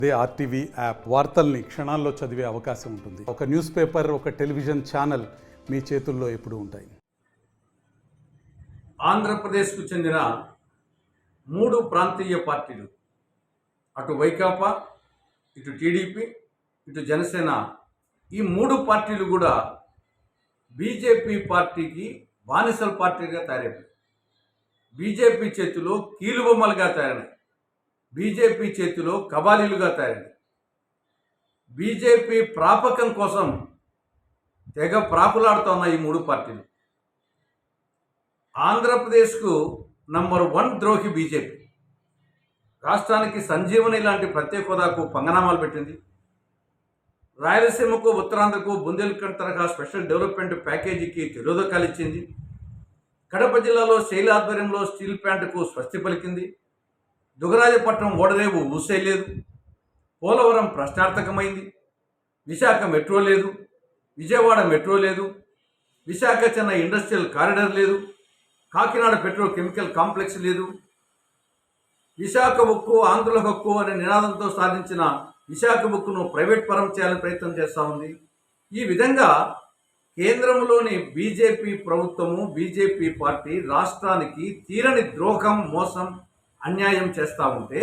అదే RTV app వార్తల్ని క్షణాల్లో చదివే అవకాశం ఉంటుంది. ఒక న్యూస్ పేపర్, ఒక టెలివిజన్ ఛానల్ మీ చేతుల్లో ఎప్పుడూ ఉంటాయి. ఆంధ్రప్రదేశ్కు చెందిన 3 ప్రాంతీయ పార్టీలు, అటు వైకాపా, ఇటు టీడీపీ, ఇటు జనసేన, ఈ 3 పార్టీలు కూడా బీజేపీ పార్టీకి బానిసల పార్టీగా తయారైపోయాయి. బీజేపీ చేతిలో కీలుబొమ్మలుగా తయారైనాయి. బీజేపీ చేతిలో కబాలీలుగా తయారైనాయి. బీజేపీ ప్రాపకం కోసం తెగ ప్రాకులాడుతున్న ఈ 3 పార్టీలు. ఆంధ్రప్రదేశ్కు నంబర్ 1 ద్రోహి బీజేపీ. రాష్ట్రానికి సంజీవని లాంటి ప్రత్యేక హోదాకు పంగనామాలు పెట్టింది. రాయలసీమకు, ఉత్తరాంధ్రకు బుందేల్ఖండ్ తరహా స్పెషల్ డెవలప్మెంట్ ప్యాకేజీకి తిరోధకాలు ఇచ్చింది. కడప జిల్లాలో శైల ఆధ్వర్యంలో స్టీల్ ప్లాంట్కు స్వస్తి పలికింది. దుగరాజపట్నం ఓడరేవు ఊసేయలేదు. పోలవరం ప్రశ్నార్థకమైంది. విశాఖ మెట్రో లేదు. విజయవాడ మెట్రో లేదు. విశాఖ చెన్నై ఇండస్ట్రియల్ కారిడార్ లేదు. కాకినాడ పెట్రోకెమికల్ కాంప్లెక్స్ లేదు. విశాఖ ఉక్కు ఆంధ్రుల హక్కు అనే నినాదంతో సాధించిన విశాఖ ఉక్కును ప్రైవేట్ పరం చేయాలని ప్రయత్నం చేస్తూ ఉంది. ఈ విధంగా కేంద్రంలోని బీజేపీ ప్రభుత్వము, బీజేపీ పార్టీ రాష్ట్రానికి తీరని ద్రోహం, మోసం, అన్యాయం చేస్తూ ఉంటే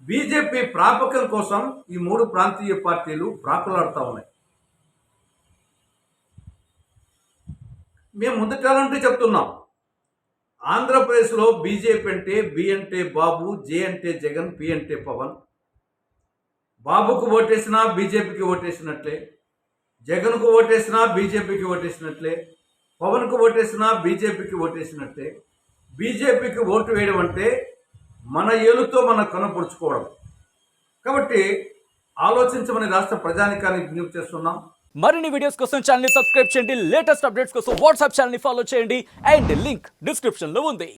బీజేపీ ప్రాపకం కోసం ఈ 3 ప్రాంతీయ పార్టీలు ప్రాకులాడుతూ ఉన్నాయి. మేము ముందుటాలంటే చెప్తున్నాం, ఆంధ్రప్రదేశ్లో బీజేపీ అంటే బి అంటే బాబు, జే అంటే జగన్, పి అంటే పవన్. బాబుకు ఓటేసినా బీజేపీకి ఓటేసినట్లే, జగన్కు ఓటేసినా బీజేపీకి ఓటేసినట్లే, పవన్కు ఓటేసినా బీజేపీకి ఓటేసినట్లే. బీజేపీకి ఓటు వేయడం అంటే మన ఏలుతో మనం కనపరుచుకోవడం. కాబట్టి ఆలోచించమని రాష్ట్ర ప్రజానికానికి విజ్ఞప్తి చేస్తున్నాం. మరిన్ని వీడియోస్ కోసం ఛానల్ ని సబ్స్క్రైబ్ చేయండి. లేటెస్ట్ అప్డేట్స్ కోసం వాట్సాప్ ఛానల్ ని ఫాలో చేయండి. అండ్ లింక్ డిస్క్రిప్షన్ లో ఉంది.